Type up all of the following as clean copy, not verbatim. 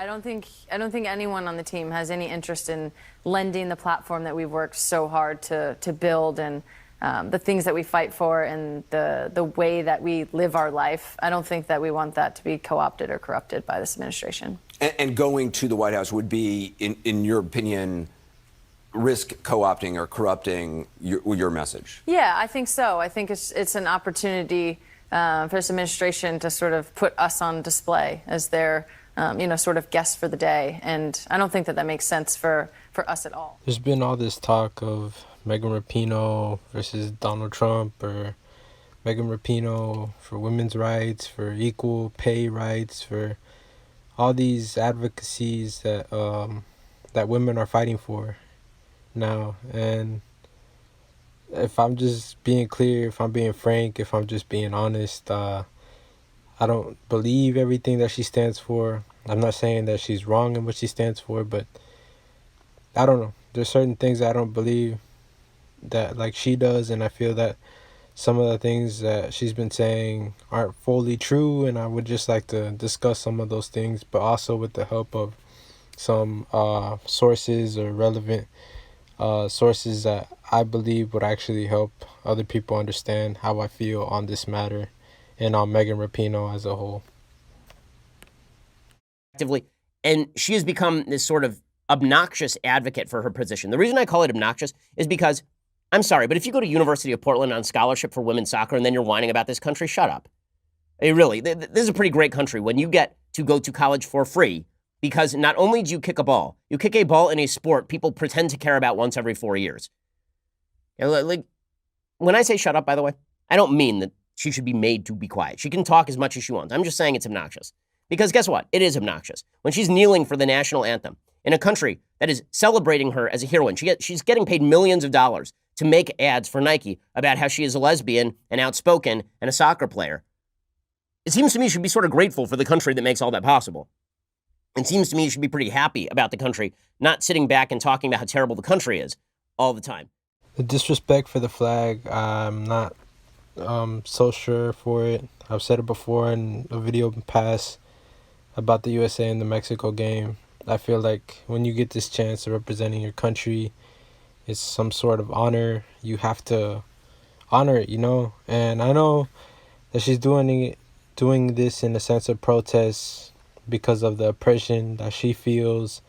I don't think anyone on the team has any interest in lending the platform that we've worked so hard to build, and the things that we fight for, and the way that we live our life. I don't think that we want that to be co-opted or corrupted by this administration. And going to the White House would be, in your opinion, risk co-opting or corrupting your message? Yeah, I think so. I think it's an opportunity for this administration to sort of put us on display as their sort of guests for the day. And I don't think that makes sense for us at all. There's been all this talk of Megan Rapione versus Donald Trump, or Megan Rapione for women's rights, for equal pay rights, for all these advocacies that women are fighting for now. And if I'm just being clear, if I'm being frank, if I'm just being honest, I don't believe everything that she stands for. I'm not saying that she's wrong in what she stands for, but I don't know. There's certain things I don't believe that like she does, and I feel that some of the things that she's been saying aren't fully true, and I would just like to discuss some of those things, but also with the help of some sources or relevant sources that I believe would actually help other people understand how I feel on this matter and on Megan Rapione as a whole. And she has become this sort of obnoxious advocate for her position. The reason I call it obnoxious is because, I'm sorry, but if you go to University of Portland on scholarship for women's soccer and then you're whining about this country, shut up. Really, this is a pretty great country when you get to go to college for free, because not only do you kick a ball in a sport people pretend to care about once every 4 years. Like, when I say shut up, by the way, I don't mean that she should be made to be quiet. She can talk as much as she wants. I'm just saying it's obnoxious. Because guess what? It is obnoxious. When she's kneeling for the national anthem in a country that is celebrating her as a heroine, she's getting paid millions of dollars to make ads for Nike about how she is a lesbian and outspoken and a soccer player. It seems to me she should be sort of grateful for the country that makes all that possible. It seems to me you should be pretty happy about the country, not sitting back and talking about how terrible the country is all the time. The disrespect for the flag, I'm not so sure for it. I've said it before in a video past about the USA and the Mexico game. I feel like when you get this chance of representing your country, it's some sort of honor. You have to honor it, And I know that she's doing this in a sense of protest because of the oppression that she feels.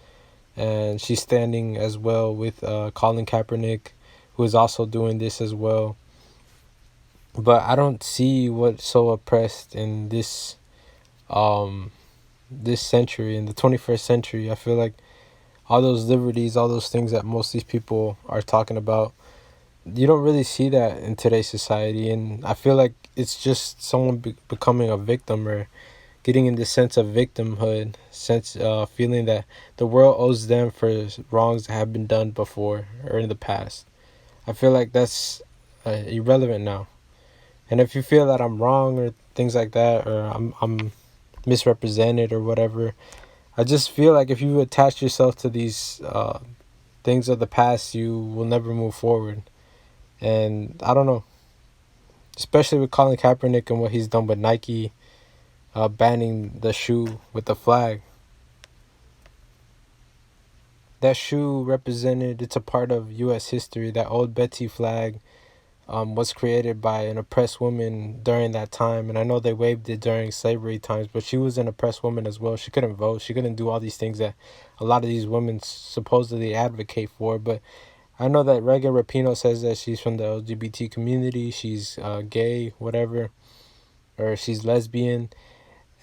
And she's standing as well with Colin Kaepernick, who is also doing this as well. But I don't see what's so oppressed in this century, in the 21st century. I feel like all those liberties, all those things that most of these people are talking about, you don't really see that in today's society. And I feel like it's just someone becoming a victim, or getting in this sense of victimhood, feeling that the world owes them for wrongs that have been done before or in the past. I feel like that's irrelevant now. And if you feel that I'm wrong or things like that, or I'm misrepresented or whatever, I just feel like if you attach yourself to these things of the past, you will never move forward. And I don't know, especially with Colin Kaepernick and what he's done with Nike, banning the shoe with the flag. That shoe it's a part of U.S. history. That old Betsy flag was created by an oppressed woman during that time. And I know they waved it during slavery times, but she was an oppressed woman as well. She couldn't vote. She couldn't do all these things that a lot of these women supposedly advocate for. But I know that Megan Rapione says that she's from the LGBT community. She's gay, whatever, or she's lesbian.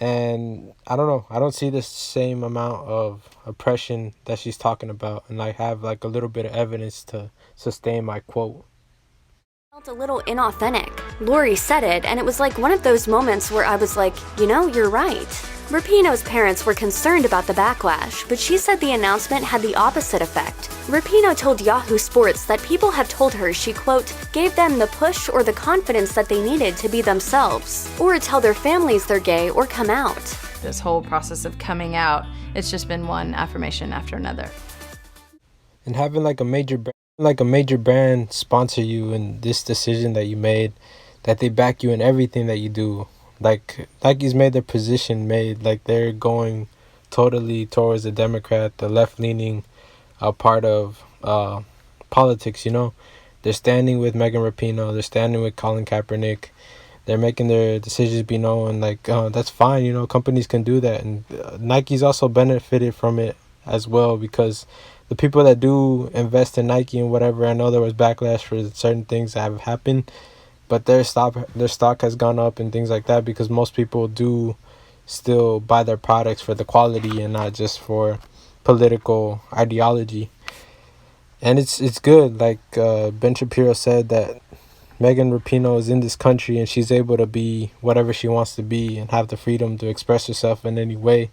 And I don't know. I don't see the same amount of oppression that she's talking about. And I have like a little bit of evidence to sustain my quote. Felt a little inauthentic. Lori said it, and it was like one of those moments where I was like, you're right. Rapinoe's parents were concerned about the backlash, but she said the announcement had the opposite effect. Rapinoe told Yahoo Sports that people have told her she, quote, gave them the push or the confidence that they needed to be themselves, or tell their families they're gay or come out. This whole process of coming out, it's just been one affirmation after another. And having like a major brand sponsor you in this decision that you made, that they back you in everything that you do. Like Nike's made their position made, like they're going totally towards the Democrat, the left-leaning part of politics, you know. They're standing with Megan Rapinoe. They're standing with Colin Kaepernick. They're making their decisions be known. Like, that's fine, you know. Companies can do that. And Nike's also benefited from it as well, because the people that do invest in Nike and whatever, I know there was backlash for certain things that have happened, but their stock has gone up and things like that, because most people do still buy their products for the quality and not just for political ideology. And it's good. Like Ben Shapiro said, that Megan Rapinoe is in this country and she's able to be whatever she wants to be and have the freedom to express herself in any way.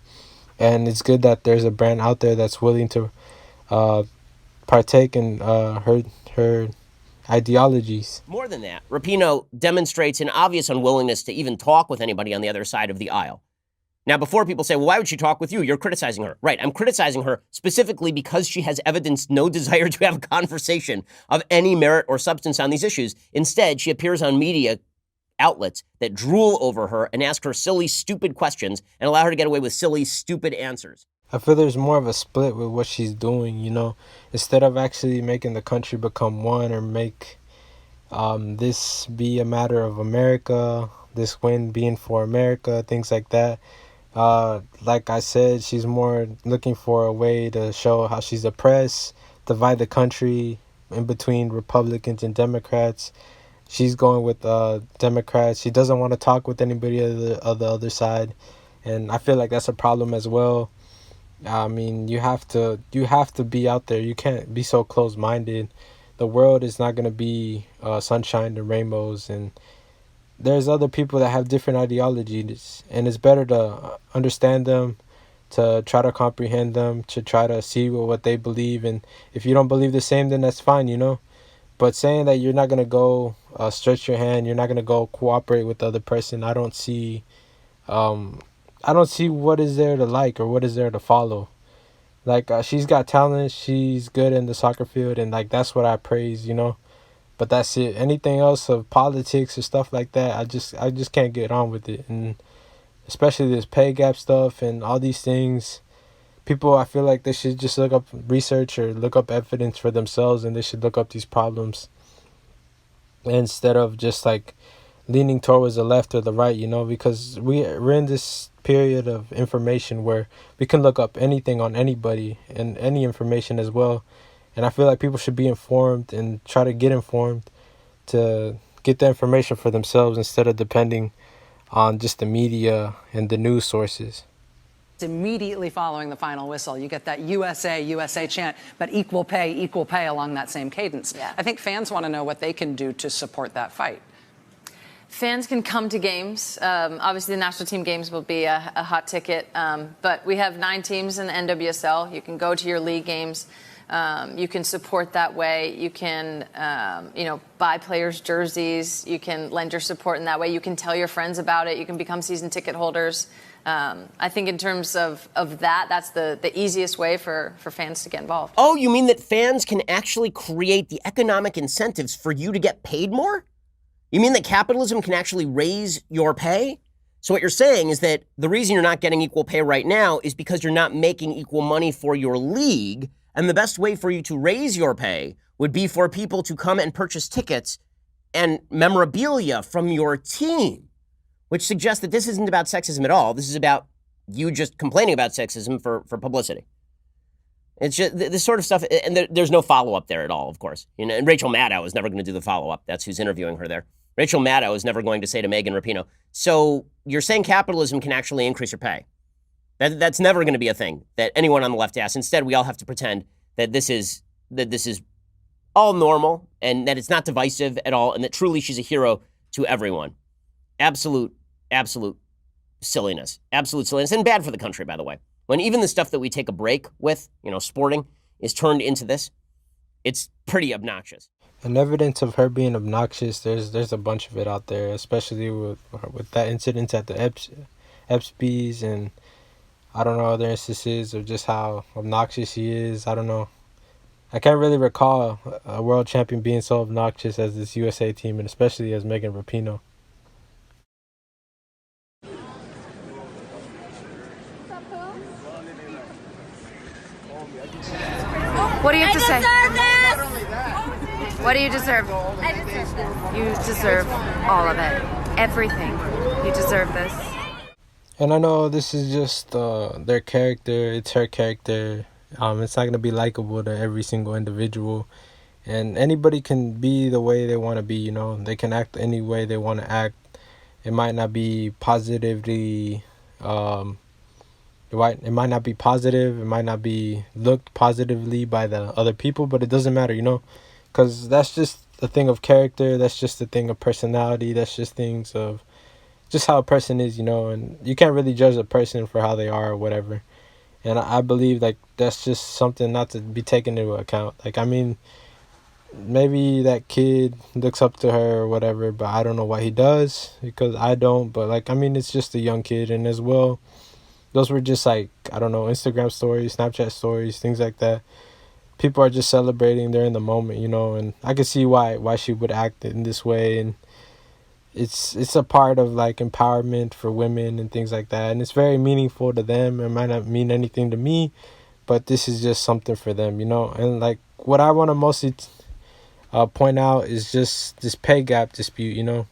And it's good that there's a brand out there that's willing to partake in her ideologies. More than that, Rapinoe demonstrates an obvious unwillingness to even talk with anybody on the other side of the aisle. Now, before people say, well, why would she talk with you? You're criticizing her. Right, I'm criticizing her specifically because she has evidenced no desire to have a conversation of any merit or substance on these issues. Instead, she appears on media outlets that drool over her and ask her silly, stupid questions and allow her to get away with silly, stupid answers. I feel there's more of a split with what she's doing, you know. Instead of actually making the country become one, or make this be a matter of America, this win being for America, things like that. Like I said, she's more looking for a way to show how she's oppressed, divide the country in between Republicans and Democrats. She's going with Democrats. She doesn't want to talk with anybody of the other side, and I feel like that's a problem as well. I mean, you have to be out there. You can't be so close-minded. The world is not going to be sunshine and rainbows, and there's other people that have different ideologies, and it's better to understand them, to try to comprehend them, to try to see what they believe. And if you don't believe the same, then that's fine, you know. But saying that you're not going to go stretch your hand, you're not going to go cooperate with the other person, I don't see what is there to like or what is there to follow. Like, she's got talent, she's good in the soccer field, and like that's what I praise, you know. But that's it. Anything else of politics or stuff like that, I just can't get on with it. And especially this pay gap stuff and all these things, people, I feel like they should just look up research or look up evidence for themselves, and they should look up these problems instead of just like leaning towards the left or the right, you know, because we're in this period of information where we can look up anything on anybody and any information as well. And I feel like people should be informed and try to get informed to get the information for themselves instead of depending on just the media and the news sources. Immediately following the final whistle, you get that USA, USA chant, but equal pay along that same cadence. Yeah. I think fans want to know what they can do to support that fight. Fans can come to games. Obviously, the national team games will be a hot ticket, but we have 9 teams in the NWSL. You can go to your league games. You can support that way. You can, buy players' jerseys. You can lend your support in that way. You can tell your friends about it. You can become season ticket holders. I think in terms of that, that's the easiest way for fans to get involved. Oh, you mean that fans can actually create the economic incentives for you to get paid more? You mean that capitalism can actually raise your pay? So what you're saying is that the reason you're not getting equal pay right now is because you're not making equal money for your league, and the best way for you to raise your pay would be for people to come and purchase tickets and memorabilia from your team, which suggests that this isn't about sexism at all. This is about you just complaining about sexism for publicity. It's just this sort of stuff, and there's no follow-up there at all, of course. You know, and Rachel Maddow is never going to do the follow-up. That's who's interviewing her there. Rachel Maddow is never going to say to Megan Rapione, so you're saying capitalism can actually increase your pay? That's never going to be a thing that anyone on the left asks. Instead, we all have to pretend that this is all normal and that it's not divisive at all and that truly she's a hero to everyone. Absolute silliness. Absolute silliness. And bad for the country, by the way. When even the stuff that we take a break with, sporting, is turned into this, it's pretty obnoxious. And evidence of her being obnoxious, there's a bunch of it out there, especially with that incident at the EPSBs, and I don't know, other instances of just how obnoxious she is. I don't know. I can't really recall a world champion being so obnoxious as this USA team, and especially as Megan Rapione. What do you have to say? This! What do you deserve? I deserve this. You deserve all of it. Everything. You deserve this. And I know this is just their character. It's her character. It's not going to be likable to every single individual. And anybody can be the way they want to be, you know. They can act any way they want to act. It might not be positively... it might not be positive. It might not be looked positively by the other people. But it doesn't matter, you know. Because that's just a thing of character. That's just a thing of personality. That's just things of... just how a person is, you know. And you can't really judge a person for how they are or whatever. And I believe, like, that's just something not to be taken into account. Like, I mean... maybe that kid looks up to her or whatever, but I don't know why he does, because I don't. But like, I mean, it's just a young kid, and as well, those were just like, I don't know, Instagram stories, Snapchat stories, things like that. People are just celebrating, they're in the moment, you know. And I can see why she would act in this way. And it's a part of like empowerment for women and things like that, and it's very meaningful to them. It might not mean anything to me, but this is just something for them, you know. And like, what I want to mostly point out is just this pay gap dispute, you know.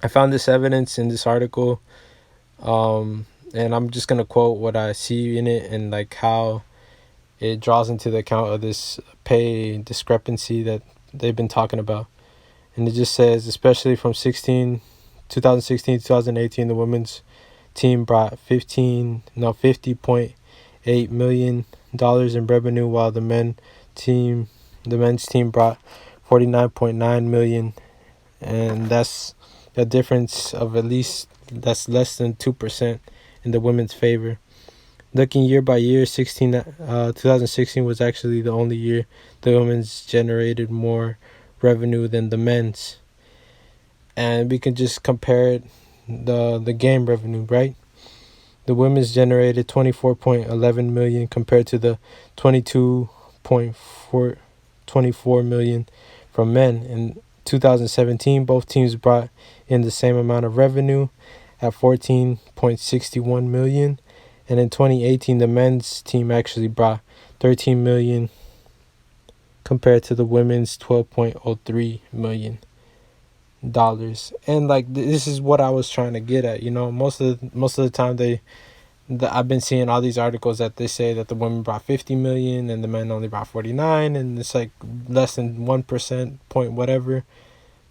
I found this evidence in this article, and I'm just going to quote what I see in it and like how it draws into the account of this pay discrepancy that they've been talking about. And it just says, especially from 2016 to 2018, the women's team brought $50.8 million in revenue, while the men's team brought $49.9 million, and that's a difference of that's less than 2% in the women's favor. Looking year by year, 2016 was actually the only year the women's generated more revenue than the men's. And we can just compare it, the game revenue, right? The women's generated $24.11 million compared to the $22.24 million from men. In 2017, both teams brought in the same amount of revenue at $14.61 million. And in 2018, the men's team actually brought $13 million compared to the women's $12.03 million. And like, this is what I was trying to get at, you know. Most of the time I've been seeing all these articles that they say that the women brought 50 million and the men only brought 49, and it's like less than 1% point whatever.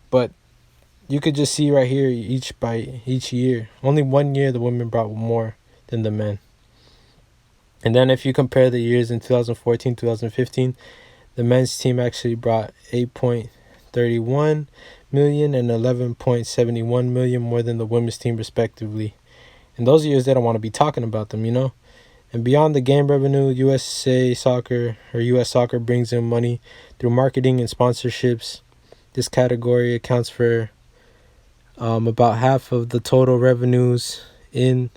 But you could just see right here, each year, only 1 year the women brought more than the men. And then if you compare the years in 2014, 2015, the men's team actually brought 8.31 million and 11.71 million more than the women's team respectively. In those years, they don't want to be talking about them, you know. And beyond the game revenue, US Soccer brings in money through marketing and sponsorships. This category accounts for about half of the total revenues in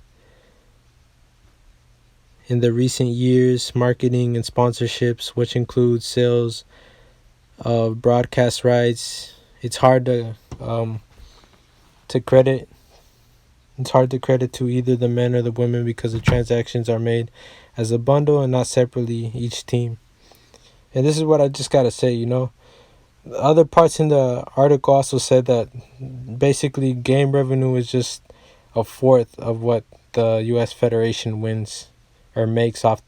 the recent years. Marketing and sponsorships, which includes sales of broadcast rights. It's hard to credit. It's hard to credit to either the men or the women because the transactions are made as a bundle and not separately each team. And this is what I just got to say, you know. Other parts in the article also said that basically game revenue is just a fourth of what the U.S. Federation wins or makes off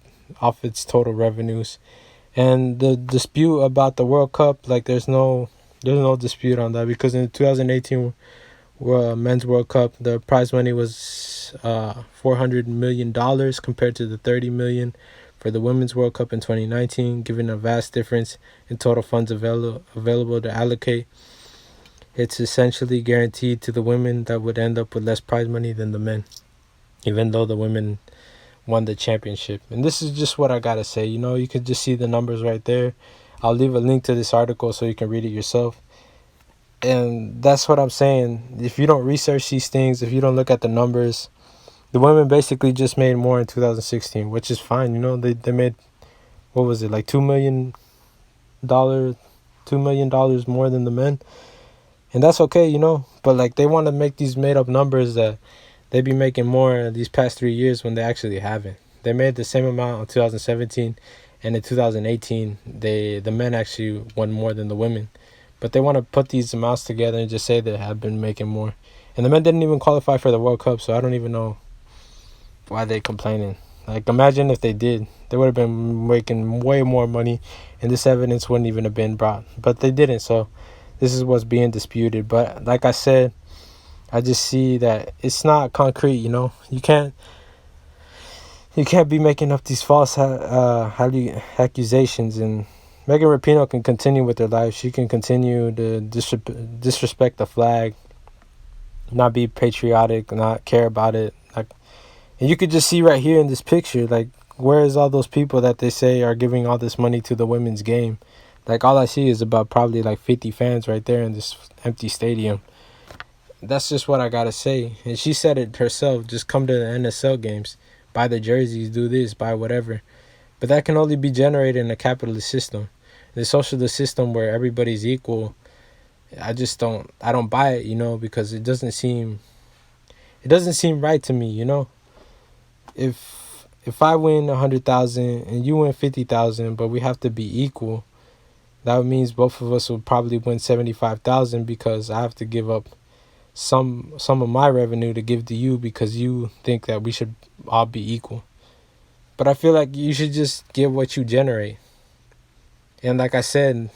its total revenues. And the dispute about the World Cup, like there's no dispute on that, because in the 2018 Men's World Cup, the prize money was $400 million compared to the $30 million for the Women's World Cup in 2019, giving a vast difference in total funds available to allocate. It's essentially guaranteed to the women that would end up with less prize money than the men, even though the women won the championship. And this is just what I gotta say, you know. You can just see the numbers right there. I'll leave a link to this article so you can read it yourself. And that's what I'm saying. If you don't research these things, if you don't look at the numbers, the women basically just made more in 2016, which is fine. You know, they made, what was it, like $2 million more than the men. And that's okay, you know. But like, they want to make these made up numbers that they be making more these past 3 years when they actually haven't. They made the same amount in 2017, and in 2018, the men actually won more than the women. But they want to put these amounts together and just say they have been making more. And the men didn't even qualify for the World Cup, so I don't even know why they complaining. Like, imagine if they did. They would have been making way more money, and this evidence wouldn't even have been brought. But they didn't, so this is what's being disputed. But like I said, I just see that it's not concrete, you know? You can't be making up these false accusations. And Megan Rapinoe can continue with her life. She can continue to disrespect the flag, not be patriotic, not care about it. Like, and you could just see right here in this picture, like, where is all those people that they say are giving all this money to the women's game? Like, all I see is about probably like 50 fans right there in this empty stadium. That's just what I gotta say. And she said it herself, just come to the NSL games, buy the jerseys, do this, buy whatever. But that can only be generated in a capitalist system. The socialist system where everybody's equal, I don't buy it, you know, because it doesn't seem right to me, you know. If I win 100,000 and you win 50,000, but we have to be equal, that means both of us will probably win 75,000 because I have to give up some of my revenue to give to you because you think that we should all be equal. But I feel like you should just give what you generate. And like I said,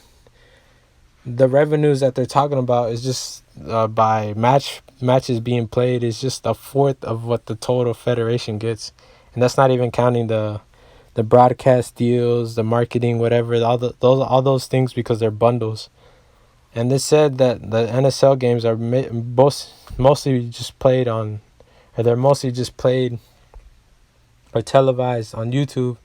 the revenues that they're talking about is just by matches being played is just a fourth of what the total federation gets. And that's not even counting the broadcast deals, the marketing, whatever, all those things, because they're bundles. And they said that the NSL games are mostly just played on, or they're mostly just played or televised on YouTube,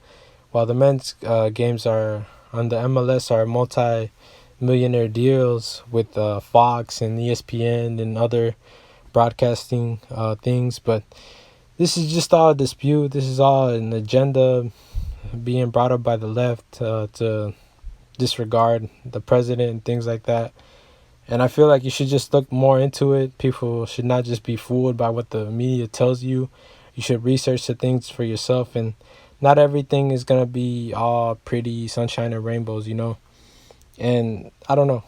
while the men's games are on the MLS are multi-millionaire deals with Fox and ESPN and other broadcasting things. But this is just all a dispute. This is all an agenda being brought up by the left to disregard the president and things like that. And I feel like you should just look more into it. People should not just be fooled by what the media tells you. You should research the things for yourself, and not everything is going to be all pretty sunshine and rainbows, you know. And I don't know.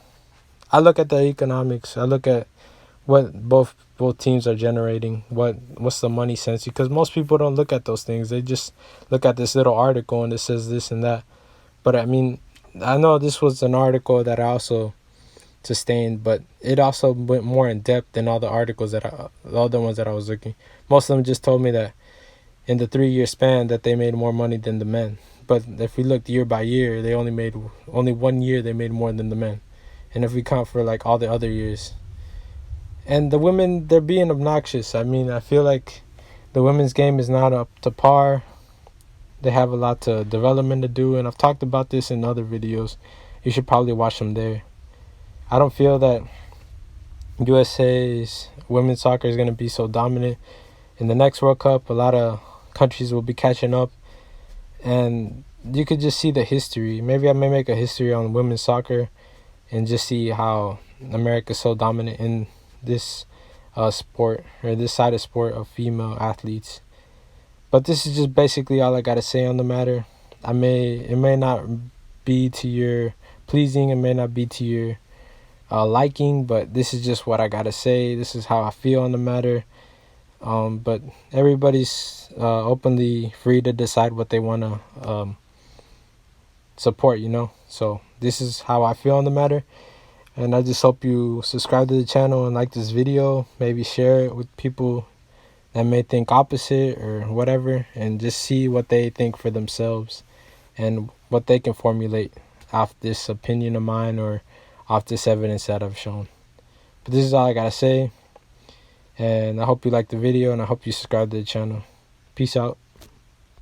I look at the economics. I look at what both teams are generating, what's the money sense, because most people don't look at those things. They just look at this little article and it says this and that. But I mean, I know this was an article that I also sustained, but it also went more in depth than all the articles the other ones that I was looking. Most of them just told me that in the 3-year span that they made more money than the men. But if we looked year by year, they only 1 year they made more than the men. And if we count for like all the other years. And the women, they're being obnoxious. I mean, I feel like the women's game is not up to par. They have a lot of development to do, and I've talked about this in other videos. You should probably watch them there. I don't feel that USA's women's soccer is going to be so dominant. In the next World Cup, a lot of countries will be catching up, and you could just see the history. Maybe I may make a history on women's soccer and just see how America's so dominant in this sport, or this side of sport of female athletes. But this is just basically all I got to say on the matter. It may not be to your pleasing, it may not be to your liking, but this is just what I got to say. This is how I feel on the matter. But everybody's openly free to decide what they want to support, you know. So this is how I feel on the matter. And I just hope you subscribe to the channel and like this video. Maybe share it with people that may think opposite or whatever, and just see what they think for themselves and what they can formulate off this opinion of mine or off this evidence that I've shown. But this is all I gotta say, and I hope you like the video, and I hope you subscribe to the channel. Peace out.